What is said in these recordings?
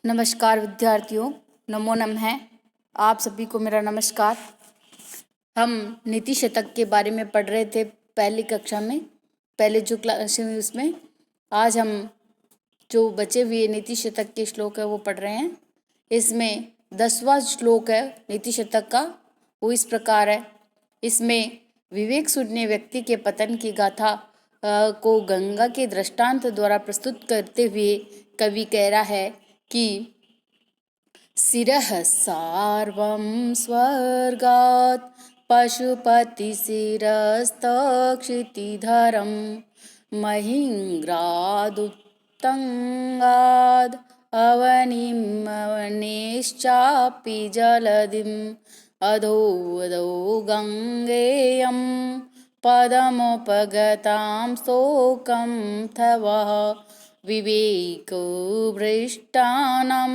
नमस्कार विद्यार्थियों, नमो नमः। आप सभी को मेरा नमस्कार। हम नीति शतक के बारे में पढ़ रहे थे पहली कक्षा में, पहले जो क्लास में उसमें। आज हम जो बचे हुए नीति शतक के श्लोक है वो पढ़ रहे हैं। इसमें 10वां श्लोक है नीति शतक का, वो इस प्रकार है। इसमें विवेक शून्य व्यक्ति के पतन की गाथा को गंगा के दृष्टांत द्वारा प्रस्तुत करते हुए कवि कह रहा है कि शिरः सार्वं स्वर्गात् पशुपतिशिरस्तक्षितिधरं महिङ्ग्रादुत्तङ्गाद् अवनिश्चापि जलधिम् अधो गङ्गेयं पदमुपगतां स्तोकं थवः विवेको भ्रष्टानां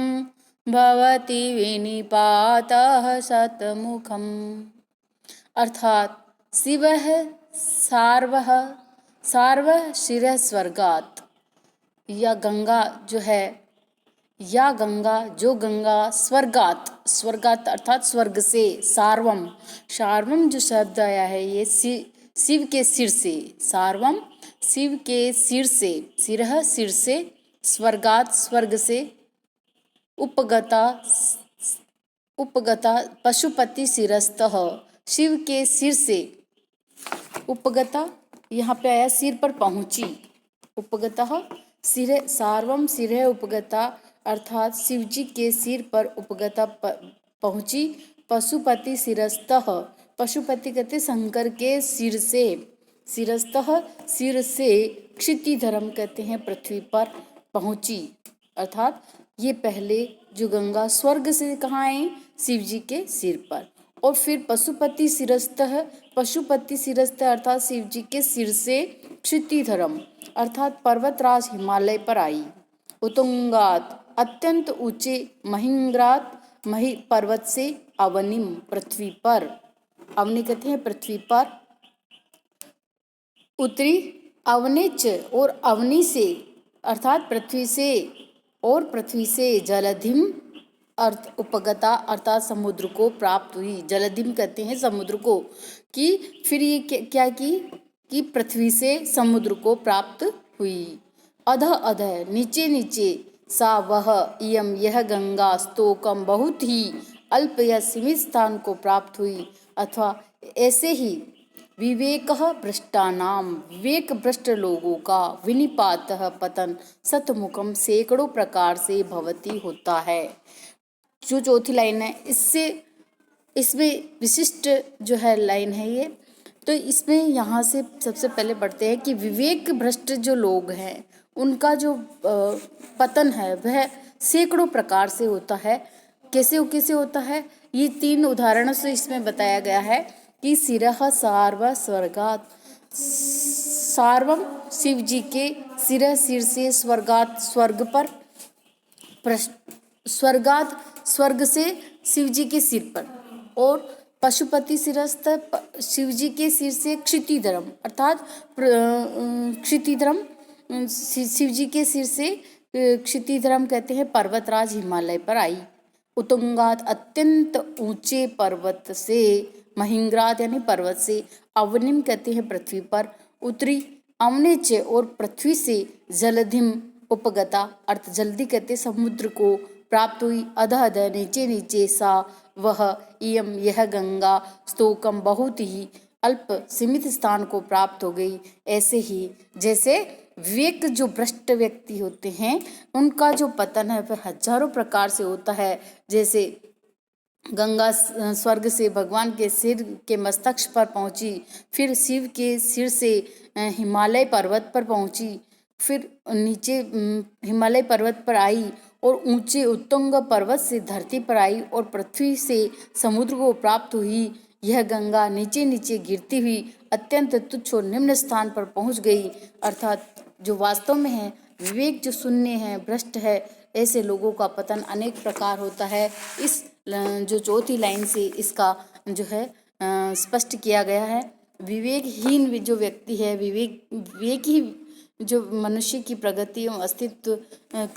भवति विनिपातः शतमुखम्। अर्थात शिवः सार्वः शिरः स्वर्गात्, या गंगा जो है, या गंगा जो गंगा स्वर्गात अर्थात स्वर्ग से, सार्वम जो शब्द आया है ये शिव के सिर से, सार्वम शिव के सिर से, सिरह सिर से, स्वर्गात स्वर्ग से, उपगता पशुपति शिरस्तः शिव के सिर से, उपगता यहाँ पे आया सिर पर पहुंची, उपगतः सिर सार्वम सिर उपगता अर्थात शिव जी के सिर पर उपगता पहुंची, पशुपति शिरस्तः पशुपति कहते शंकर के सिर से, शिरस्तः सिर से, क्षितिधरम कहते हैं पृथ्वी पर पहुंची। अर्थात ये पहले जो गंगा स्वर्ग से कहाँ आई, शिव जी के सिर पर, और फिर पशुपति शिरस्तः अर्थात शिव जी के सिर से, क्षितिधरम अर्थात पर्वतराज हिमालय पर आई, उत्तुंगात अत्यंत ऊंचे, महिंग्रात पर्वत से, अवनिम पृथ्वी पर, अवनि कहते हैं पृथ्वी पर उतरी, अवनिच और अवनि से अर्थात पृथ्वी से, और पृथ्वी से जलधिम अर्थ उपगता अर्थात समुद्र को प्राप्त हुई, जलधिम कहते हैं समुद्र को, कि फिर ये क्या की कि पृथ्वी से समुद्र को प्राप्त हुई। अध नीचे नीचे, सा वह, इयम यह गंगा, स्तोकम बहुत ही, अल्प या सीमित स्थान को प्राप्त हुई, अथवा ऐसे ही विवेकः भ्रष्टानाम विवेक भ्रष्ट लोगों का, विनिपातः पतन शतमुखम सैकड़ों प्रकार से भवती होता है। जो चौथी लाइन है इसमें विशिष्ट जो है लाइन है ये, तो इसमें यहाँ से सबसे पहले पढ़ते हैं कि विवेक भ्रष्ट जो लोग हैं उनका जो पतन है वह सैकड़ों प्रकार से होता है। कैसे होता है, ये 3 उदाहरणों से इसमें बताया गया है कि शिरः सार्व स्वर्गात, सार्वम शिव जी के सिर से, स्वर्गात स्वर्ग पर, स्वर्गात स्वर्ग से शिव जी के सिर पर, और पशुपति शिरस्त शिव जी के सिर से, क्षितिधरम अर्थात क्षितिधरम शिव जी के सिर से, क्षितिधरम कहते हैं पर्वतराज हिमालय पर आई, उत्तुंगात अत्यंत ऊंचे पर्वत से, महिंग्रात यानी पर्वत से, अवनिम कहते हैं पृथ्वी पर उतरी, अवनिच और पृथ्वी से, जलधिम उपगता अर्थ जल्दी कहते समुद्र को प्राप्त हुई, अध नीचे नीचे, सा वह, इयम यह गंगा, स्तोकम बहुत ही, अल्प सीमित स्थान को प्राप्त हो गई। ऐसे ही जैसे विवेक जो भ्रष्ट व्यक्ति होते हैं उनका जो पतन है वह हजारों प्रकार से होता है। जैसे गंगा स्वर्ग से भगवान के सिर के मस्तक पर पहुंची, फिर शिव के सिर से हिमालय पर्वत पर पहुंची, फिर नीचे हिमालय पर्वत पर आई, और ऊंचे उत्तुंग पर्वत से धरती पर आई, और पृथ्वी से समुद्र को प्राप्त हुई। यह गंगा नीचे नीचे गिरती हुई अत्यंत तुच्छ और निम्न स्थान पर पहुंच गई। अर्थात जो वास्तव में है विवेक जो शून्य है, भ्रष्ट है, ऐसे लोगों का पतन अनेक प्रकार होता है। इस जो चौथी लाइन से इसका जो है स्पष्ट किया गया है। विवेकहीन जो व्यक्ति है, विवेक ही जो मनुष्य की प्रगति एवं अस्तित्व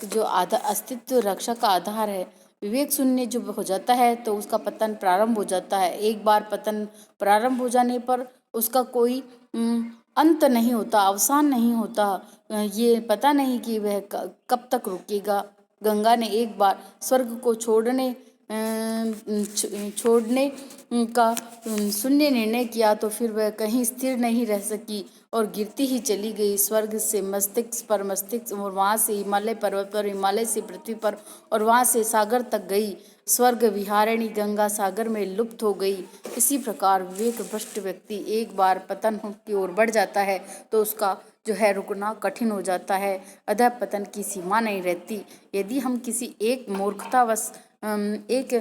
जो अस्तित्व रक्षा का आधार है, विवेक शून्य जो हो जाता है तो उसका पतन प्रारंभ हो जाता है। एक बार पतन प्रारंभ हो जाने पर उसका कोई अंत नहीं होता, अवसान नहीं होता। ये पता नहीं कि वह कब तक रुकेगा। गंगा ने एक बार स्वर्ग को छोड़ने का शून्य निर्णय किया तो फिर वह कहीं स्थिर नहीं रह सकी और गिरती ही चली गई। स्वर्ग से मस्तिष्क पर मस्तिष्क और वहाँ से हिमालय पर्वत पर, हिमालय से पृथ्वी पर और वहाँ से सागर तक गई। स्वर्ग विहारिणी गंगा सागर में लुप्त हो गई। इसी प्रकार विवेक भ्रष्ट व्यक्ति एक बार पतन की ओर बढ़ जाता है तो उसका जो है रुकना कठिन हो जाता है। अधः पतन की सीमा नहीं रहती। यदि हम किसी एक मूर्खतावश एक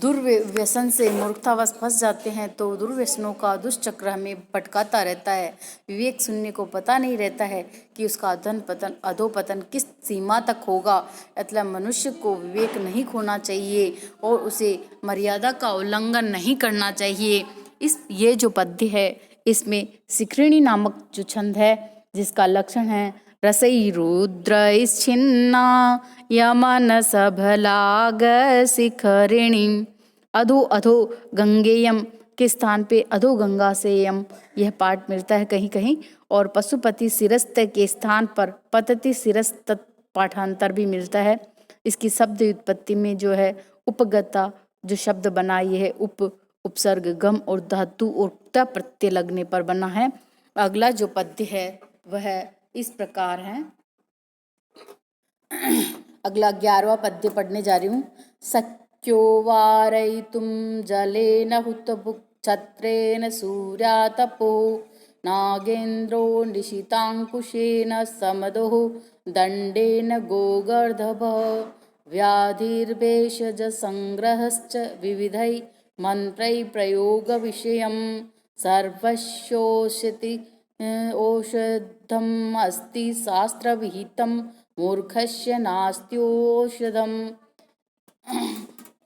दुर्व्यसन से मूर्खतावश फंस जाते हैं तो दुर्व्यसनों का दुष्चक्र हमें भटकाता रहता है। विवेक शून्य को पता नहीं रहता है कि उसका अधोपतन किस सीमा तक होगा। मतलब मनुष्य को विवेक नहीं खोना चाहिए और उसे मर्यादा का उल्लंघन नहीं करना चाहिए। ये जो पद्य है इसमें शिखरिणी नामक जो छंद है जिसका लक्षण है रसई रुद्र छिन्ना यमन सभलाग शिखरिणी। अधो अधो गंगेयम के स्थान पे अधो गंगा से यम यह पाठ मिलता है कहीं कहीं, और पशुपति सिरस्त के स्थान पर पतति सिरस्त पाठांतर भी मिलता है। इसकी शब्द उत्पत्ति में जो है उपगता जो शब्द बना ये है उपसर्ग गम और धातु और त प्रत्यय लगने पर बना है। अगला जो पद्य है वह इस प्रकार है। अगला 11वां पद्य पढ़ने जा रही हूँ। सक्यो वारयितुं जलेन हुतभुक् छत्रेण सूर्यातपो नागेन्द्रो निशिताङ्कुशेन समदो दण्डेन गोगर्धभः व्याधिर्भेषज संग्रहश्च विविधै मंत्रै प्रयोग विषयं सर्वस्योषति औषधम् अस्ति शास्त्रविहितं मूर्खस्य नास्त्योषधम्।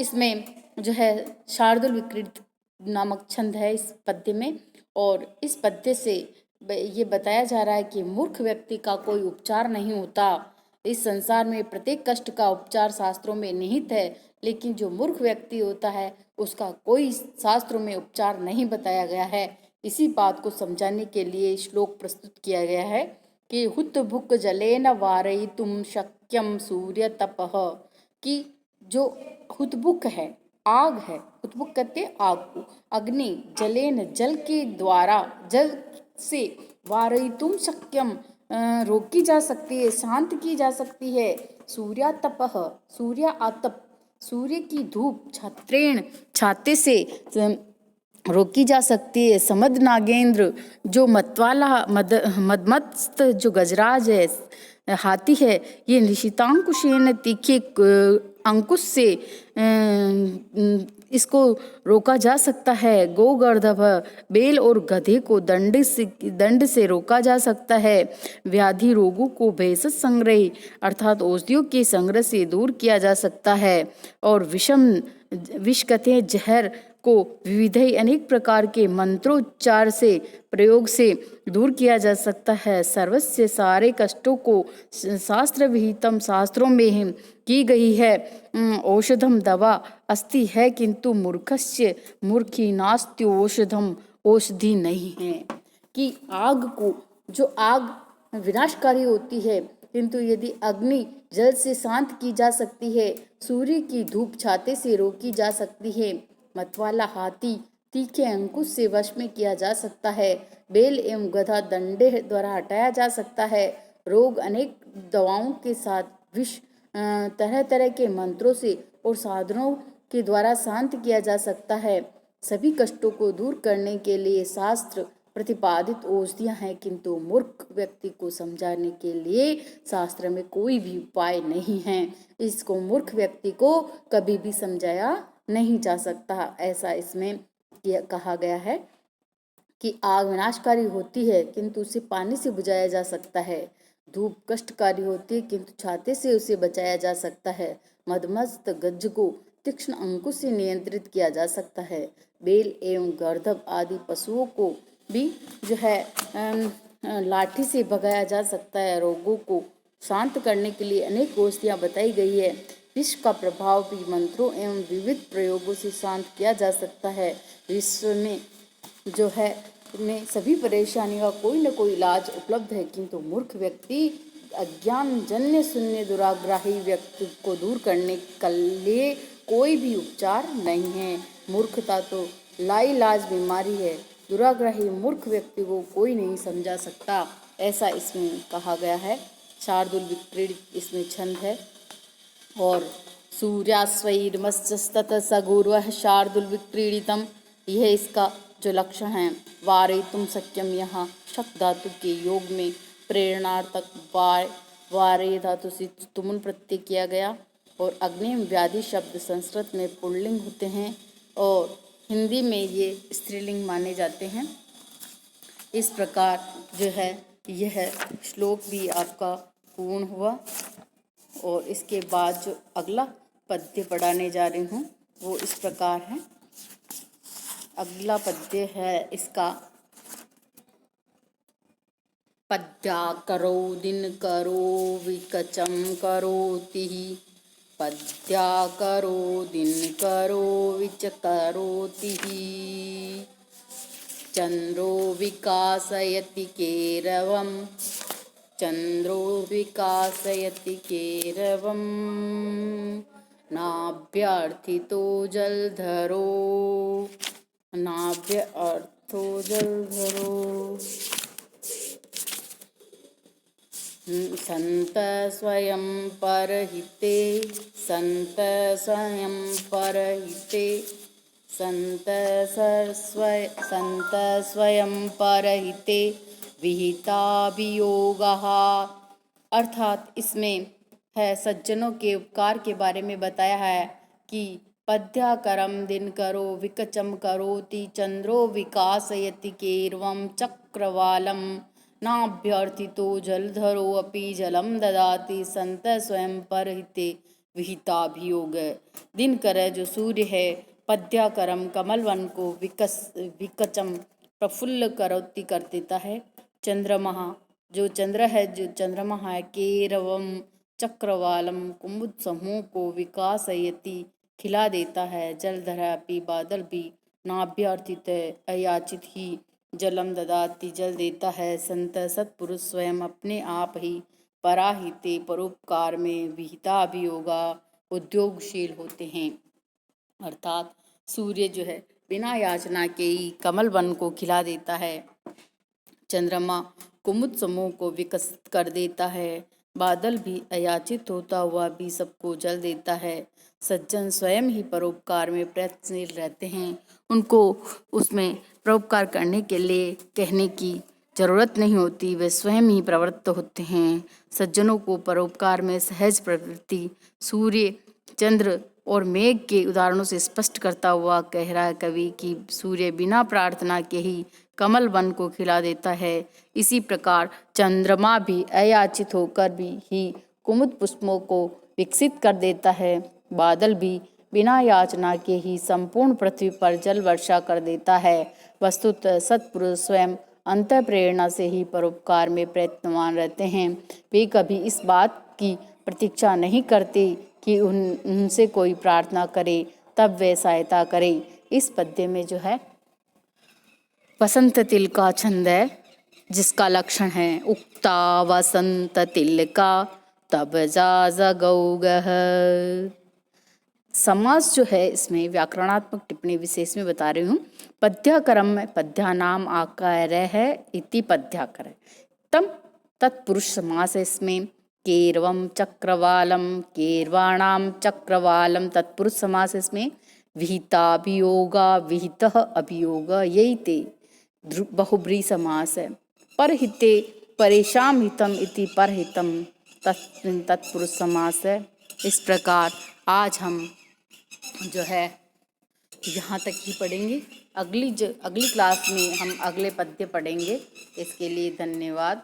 इसमें जो है शार्दुल विकृत नामक छंद है इस पद्य में, और इस पद्य से ये बताया जा रहा है कि मूर्ख व्यक्ति का कोई उपचार नहीं होता। इस संसार में प्रत्येक कष्ट का उपचार शास्त्रों में निहित है, लेकिन जो मूर्ख व्यक्ति होता है उसका कोई शास्त्रों में उपचार नहीं बताया गया है। इसी बात को समझाने के लिए श्लोक प्रस्तुत किया गया है कि हुत भुक जलेन वारयितुं शक्यम सूर्य तपः, कि जो हुतबुक है आग है, हुतबुक कहते आग को, अग्नि जलेन जल के द्वारा, जल से, वारयितुम शक्यम रोकी जा सकती है, शांत की जा सकती है। सूर्यातपः सूर्य आतप, सूर्य की धूप, छत्रेण छाते से रोकी जा सकती है। समद नागेंद्र जो मतवाला मदमस्त जो गजराज है हाथी है, ये निशितांकुशेन तीखे अंकुश से इसको रोका जा सकता है। गोगर्धभ बेल और गधे को दंड से रोका जा सकता है। व्याधि रोगों को भेषज संग्रह अर्थात औषधियों के संग्रह से दूर किया जा सकता है। और विष कहते हैं जहर को विविधई अनेक प्रकार के मंत्रोच्चार से प्रयोग से दूर किया जा सकता है। सर्वस्व सारे कष्टों को शास्त्र विहितम शास्त्रों में ही की गई है। औषधम दवा अस्ति है किंतु मूर्खस्य मूर्खी नास्ति औषधम, औषधि नहीं है। कि आग को, जो आग विनाशकारी होती है किंतु यदि अग्नि जल से शांत की जा सकती है, सूर्य की धूप छाते से रोकी जा सकती है, मतवाला हाथी तीखे अंकुश से वश में किया जा सकता है, बेल एवं गधा दंडे द्वारा हटाया जा सकता है, रोग अनेक दवाओं के साथ विष तरह तरह के मंत्रों से और साधनों के द्वारा शांत किया जा सकता है। सभी कष्टों को दूर करने के लिए शास्त्र प्रतिपादित औषधियां हैं, किंतु मूर्ख व्यक्ति को समझाने के लिए शास्त्र में कोई भी उपाय नहीं है। इसको मूर्ख व्यक्ति को कभी भी समझाया नहीं जा सकता। ऐसा इसमें कहा गया है कि आग विनाशकारी होती है किंतु उसे पानी से बुझाया जा सकता है। धूप कष्टकारी होती है किंतु छाते से उसे बचाया जा सकता है। मदमस्त गज को तीक्ष्ण अंकुश से नियंत्रित किया जा सकता है। बेल एवं गर्दभ आदि पशुओं को भी जो है लाठी से भगाया जा सकता है। रोगों को शांत करने के लिए अनेक औषधियाँ बताई गई है। विष का प्रभाव भी मंत्रों एवं विविध प्रयोगों से शांत किया जा सकता है। विश्व में जो है में सभी परेशानियों का कोई न कोई इलाज उपलब्ध है, किंतु मूर्ख व्यक्ति अज्ञान जन्य शून्य दुराग्राही व्यक्ति को दूर करने के लिए कोई भी उपचार नहीं है। मूर्खता तो लाइलाज बीमारी है। दुराग्राही मूर्ख व्यक्ति को कोई नहीं समझा सकता, ऐसा इसमें कहा गया है। शार्दुल विक्रीडित इसमें छंद है। और सूर्यास्वैर्मस्तस्ततः सगौरवः शार्दुल विक्रीडितम, यह इसका जो लक्षण है। वारयितुम शक्यम, यहाँ शक धातु के योग में प्रेरणार्थक वारे धातु से तुमुन प्रत्यय किया गया। और अग्नि व्याधि शब्द संस्कृत में पुल्लिंग होते हैं और हिंदी में ये स्त्रीलिंग माने जाते हैं। इस प्रकार जो है यह श्लोक भी आपका पूर्ण हुआ। और इसके बाद जो अगला पद्य पढ़ाने जा रही हूँ वो इस प्रकार है। अगला पद्य है इसका, पद्या करो दिन करो विकचम करोति, पद्या करो दिन करो विच करोति, चंद्रो विकासयति केरवम, चंद्रो विकासयति केरवम, नाभ्यर्थितो जलधरो, नाभ्य अर्थो जलधरो, संत स्वयं परहिते, संत स्वयं परहिते, संत स्वयं परहिते विहिताभियोगः। अर्थात इसमें है सज्जनों के उपकार के बारे में बताया है कि पद्याकरम दिन करो विकचम करोति, चंद्रो विकासयति केरवम चक्रवालम, नाभ्यर्थितो जलधरो अपि जलम ददाति, संत स्वयं परहिते विहिताभियोग। दिन कर जो सूर्य है, पद्याकरम कमल वन को विकचम प्रफुल्ल करोति कर देता है। चंद्रमा जो चंद्र है, जो चंद्रमा है, केरवम चक्रवालम कुमुद समूह को विकासयति खिला देता है। जलधरा भी बादल भी, नाभ्यर्थित अयाचित ही जलम ददाति जल देता है। संत सत्पुरुष स्वयं अपने आप ही पराहिते परोपकार में विहिताभियोगा उद्योगशील होते हैं। अर्थात सूर्य जो है बिना याचना के ही कमल वन को खिला देता है। चंद्रमा कुमुद समूह को विकसित कर देता है। बादल भी अयाचित होता हुआ भी सबको जल देता है। सज्जन स्वयं ही परोपकार में प्रयत्नशील रहते हैं। उनको उसमें परोपकार करने के लिए कहने की जरूरत नहीं होती, वे स्वयं ही प्रवृत्त होते हैं। सज्जनों को परोपकार में सहज प्रवृत्ति सूर्य, चंद्र और मेघ के उदाहरणों से स्पष्ट करता हुआ कह रहा है कवि कि सूर्य बिना प्रार्थना के ही कमल वन को खिला देता है। इसी प्रकार चंद्रमा भी अयाचित होकर भी ही कुमुद पुष्पों को विकसित कर देता है। बादल भी बिना याचना के ही संपूर्ण पृथ्वी पर जल वर्षा कर देता है। वस्तुतः सत्पुरुष स्वयं अंतः प्रेरणा से ही परोपकार में प्रयत्नवान रहते हैं। वे कभी इस बात की प्रतीक्षा नहीं करते कि उनसे कोई प्रार्थना करे तब वे सहायता करे। इस पद्य में जो है वसंत तिल का छंद है, जिसका लक्षण है उक्ता वसंत तिल का तब जा जगौगः। समास जो है इसमें व्याकरणात्मक टिप्पणी विशेष में बता रही हूँ। पद्याकरम में पद्या नाम आकार है इति पद्याकर, तम तत्पुरुष समास है इसमें। केरवम चक्रवालम, केरवाणाम चक्रवालम तत्पुरुष समास इसमें। विहिताभियोगा, विहितः अभियोग, यही ते बहुब्री समास है। परहिते परेशान हितम इति परहितम तत्पुरुष समास है। इस प्रकार आज हम जो है यहाँ तक ही पढ़ेंगे। अगली क्लास में हम अगले पद्य पढ़ेंगे। इसके लिए धन्यवाद।